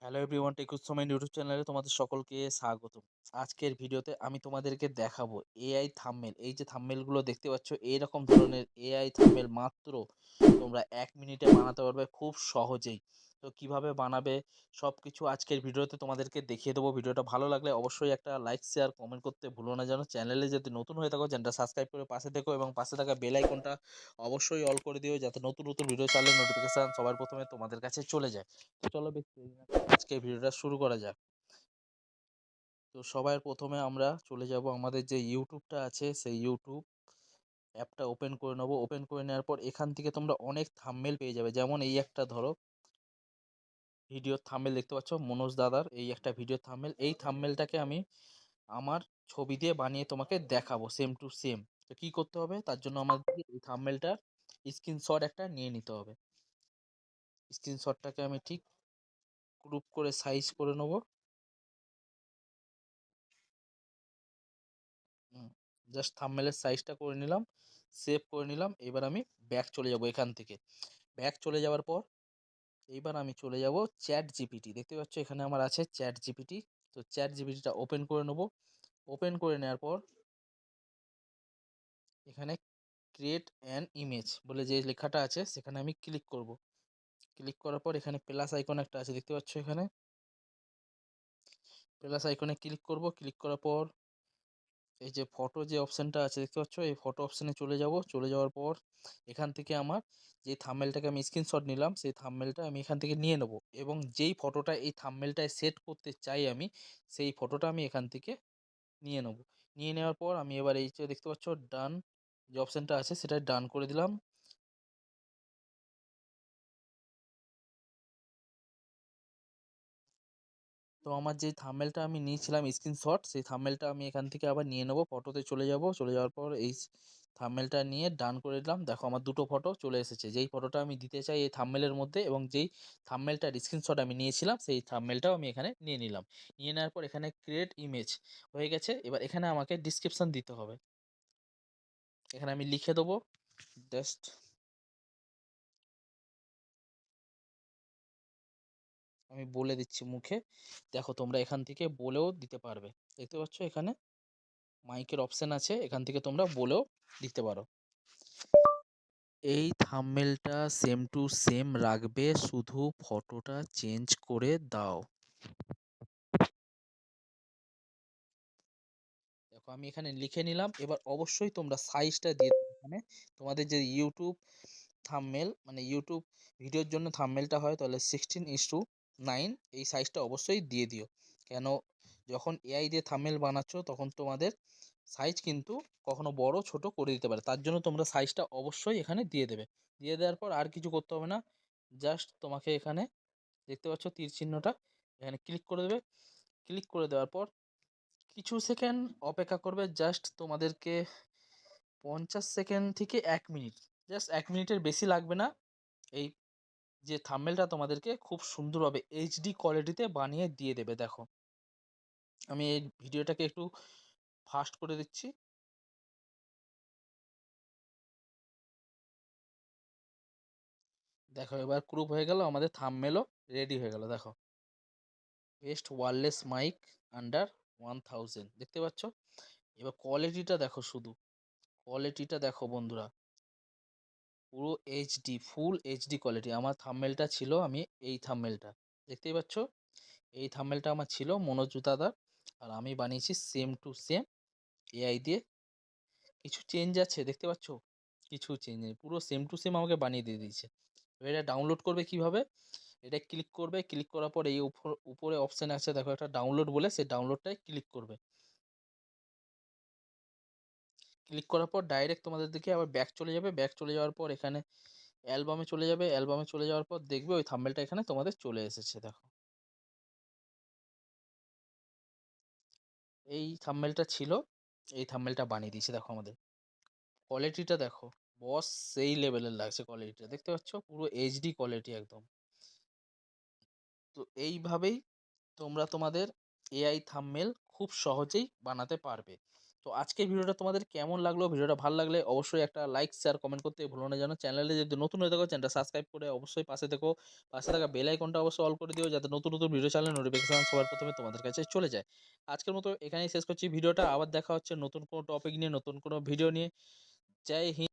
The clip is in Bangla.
হ্যালো এভরিওয়ান, টেকুসমেন্ট ইউটিউব চ্যানেলে তোমাদের সকলকে স্বাগত। আজকের ভিডিওতে আমি তোমাদেরকে দেখাবো এআই থাম্বনেল। এই যে থাম্বনেলগুলো দেখতে পাচ্ছ, এইরকম ধরনের এআই থাম্বনেল মাত্র তোমরা 1 মিনিটে বানাতে পারবে খুব সহজেই। তো কিভাবে বানাবে সব কিছু আজকের ভিডিওতে তোমাদেরকে দেখিয়ে দেবো। ভিডিওটা ভালো লাগলে অবশ্যই একটা লাইক শেয়ার কমেন্ট করতে ভুলো না যেন। চ্যানেলে যদি নতুন হয়ে থাকো চ্যানেলটা সাবস্ক্রাইব করে পাশে থেকো এবং পাশে থাকা বেল আইকনটা অবশ্যই অল করে দিও, যাতে নতুন নতুন ভিডিও চাইলে নোটিফিকেশান সবার প্রথমে তোমাদের কাছে চলে যায়। তো চলো বেশি দেরি না করে আজকে ভিডিওটা শুরু করা যাক। তো সবার প্রথমে আমরা চলে যাব আমাদের যে ইউটিউবটা আছে, সেই ইউটিউব অ্যাপটা ওপেন করে নেবো। ওপেন করে নেওয়ার পর এখান থেকে তোমরা অনেক থাম্বনেল পেয়ে যাবে। যেমন এই একটা ধরো ভিডিও থাম্বনেল দেখতে পাচ্ছ, মনোজ দাদার এই একটা ভিডিও থাম্বনেল। এই থাম্বনেলটাকে আমি আমার ছবি দিয়ে বানিয়ে তোমাকে দেখাবো সেম টু সেম। তো কি করতে হবে, তার জন্য আমাদের এই থাম্বনেলটার স্ক্রিনশট একটা নিয়ে নিতে হবে। স্ক্রিনশটটাকে আমি ঠিক গ্রুপ করে সাইজ করে নেবো। জাস্ট থাম্বনেলের সাইজটা করে নিলাম, সেভ করে নিলাম। এবার আমি ব্যাক চলে যাব। এখান থেকে ব্যাক চলে যাওয়ার পর এইবার আমি চলে যাব চ্যাট জিপিটি। দেখতে পাচ্ছ এখানে আমার আছে চ্যাট জিপিটি। তো চ্যাট জিপিটিটা ওপেন করে নেব। ওপেন করে নেওয়ার পর এখানে ক্রিয়েট অ্যান ইমেজ বলে যে লেখাটা আছে সেখানে আমি ক্লিক করব। ক্লিক করার পর এখানে প্লাস আইকন একটা আছে দেখতে পাচ্ছ, এখানে প্লাস আইকনে ক্লিক করব। ক্লিক করার পর এই যে ফটো যে অপশানটা আছে দেখতে পাচ্ছ, এই ফটো অপশানে চলে যাব। চলে যাওয়ার পর এখান থেকে আমার যে থাম্বনেলটাকে আমি স্ক্রিনশট নিলাম সেই থাম্বনেলটা আমি এখান থেকে নিয়ে নেব, এবং যেই ফটোটা এই থাম্বনেলটায় সেট করতে চাই আমি সেই ফটোটা আমি এখান থেকে নিয়ে নেব। নিয়ে নেওয়ার পর আমি এবার এই যে দেখতে পাচ্ছ ডান যে অপশানটা আছে সেটা ডান করে দিলাম। তো আমার যে থাম্বনেলটা আমি নিয়েছিলাম স্ক্রিনশট, সেই থাম্বনেলটা আমি এখান থেকে আবার নিয়ে নেব। ফটোতে চলে যাব। চলে যাওয়ার পর এই থাম্বনেলটা নিয়ে ডান করে দিলাম। দেখো আমার দুটো ফটো চলে এসেছে। যেই ফটোটা আমি দিতে চাই এই থাম্বনেলের মধ্যে এবং যেই থাম্বনেলটার স্ক্রিনশট আমি নিয়েছিলাম সেই থাম্বনেলটাও আমি এখানে নিয়ে নিলাম। নিয়ে নেওয়ার পর এখানে ক্রিয়েট ইমেজ হয়ে গেছে। এবার এখানে আমাকে ডিসক্রিপশন দিতে হবে। এখানে আমি লিখে দেবো জাস্ট, আমি বলে দিচ্ছি মুখে। দেখো তোমরা এখান থেকে বলেও দিতে পারবে। দেখতে পাচ্ছ এখানে মাইকের অপশন আছে, এখান থেকে তোমরা বলেও দিতে পারো। এই থাম্বনেলটা সেম টু সেম রাখবে, শুধু ফটোটা চেঞ্জ করে দাও। দেখো আমি এখানে লিখে নিলাম। এবার অবশ্যই তোমরা সাইজটা দিয়ে দেবে। এখানে তোমাদের যে ইউটিউব থাম্বনেল মানে ইউটিউব ভিডিওর জন্য থাম্বনেলটা হয়, তাহলে 16:9 এই সাইজটা অবশ্যই দিয়ে দিও। কেন, যখন এআই দিয়ে থাম্বনেল বানাচ্ছ তখন তোমাদের সাইজ কিন্তু কখনো বড় ছোট করে দিতে পারে, তার জন্য তোমরা সাইজটা অবশ্যই এখানে দিয়ে দেবে। দিয়ে দেওয়ার পর আর কিছু করতে হবে না, জাস্ট তোমাকে এখানে দেখতে পাচ্ছ তীর চিহ্নটা, এখানে ক্লিক করে দেবে। ক্লিক করে দেওয়ার পর কিছু সেকেন্ড অপেক্ষা করবে। জাস্ট তোমাদেরকে 50 সেকেন্ড থেকে 1 মিনিট, জাস্ট 1 মিনিটের বেশি লাগবে না। এই যে থাম্বনেলটা তোমাদেরকে খুব সুন্দরভাবে এইচডি কোয়ালিটিতে বানিয়ে দিয়ে দেবে। দেখো আমি এই ভিডিওটাকে একটু ফাস্ট করে দিচ্ছি। দেখো এবার গ্রুপ হয়ে গেল, আমাদের থাম্বনেলও রেডি হয়ে গেল। দেখো বেস্ট ওয়্যারলেস মাইক আন্ডার 1000 দেখতে পাচ্ছ। এবার কোয়ালিটিটা দেখো, শুধু কোয়ালিটিটা দেখো বন্ধুরা, পুরো এইচডি ফুল এইচডি কোয়ালিটি। আমার থাম্বনেলটা ছিল, আমি এই থাম্বনেলটা দেখতেই পাচ্ছ, এই থাম্বনেলটা আমার ছিল মনোজ দাদার, আর আমি বানিয়েছি সেম টু সেম এআই দিয়ে। কিছু চেঞ্জ আছে দেখতে পাচ্ছ, কিছু চেঞ্জ নেই, পুরো সেম টু সেম আমাকে বানিয়ে দিয়ে দিয়েছে। এবার এটা ডাউনলোড করবে কিভাবে, এটা ক্লিক করবে। ক্লিক করার পর এই উপরে অপশান আছে দেখো একটা ডাউনলোড বলে, সেই ডাউনলোডটায় ক্লিক করবে। ক্লিক করার পর ডাইরেক্ট তোমাদের দিকে আবার ব্যাক চলে যাবে। ব্যাক চলে যাওয়ার পর এখানে অ্যালবামে চলে যাবে। অ্যালবামে চলে যাওয়ার পর দেখবে ওই থাম্বনেলটা এখানে তোমাদের চলে এসেছে। দেখো এই থাম্বনেলটা ছিল, এই থাম্বনেলটা বানিয়ে দিয়েছে। দেখো আমাদের কোয়ালিটিটা দেখো বস, সেই লেভেলের লাগছে কোয়ালিটিটা, দেখতে পাচ্ছ পুরো এইচডি কোয়ালিটি একদম। তো এইভাবেই তোমরা তোমাদের এআই থাম্বনেল খুব সহজেই বানাতে পারবে। তো আজকের ভিডিওটা তোমাদের কেমন লাগলো? ভিডিওটা ভালো লাগলে অবশ্যই একটা লাইক, শেয়ার, কমেন্ট করতে ভুলো না যেন। চ্যানেলে যদি নতুন হয়ে থাকো চ্যানেলটা সাবস্ক্রাইব করে অবশ্যই পাশে থেকো। পাশে থাকা বেল আইকনটা অবশ্যই অল করে দিও যাতে নতুন, নতুন ভিডিও ছাড়লে নোটিফিকেশন সবার ১ম এ তোমাদের কাছে চলে যায়। আজকের মতো এখানেই শেষ করছি ভিডিওটা। আবার দেখা হচ্ছে নতুন কোনো টপিক নিয়ে, নতুন কোনো ভিডিও নিয়ে। জয় হিন্দ।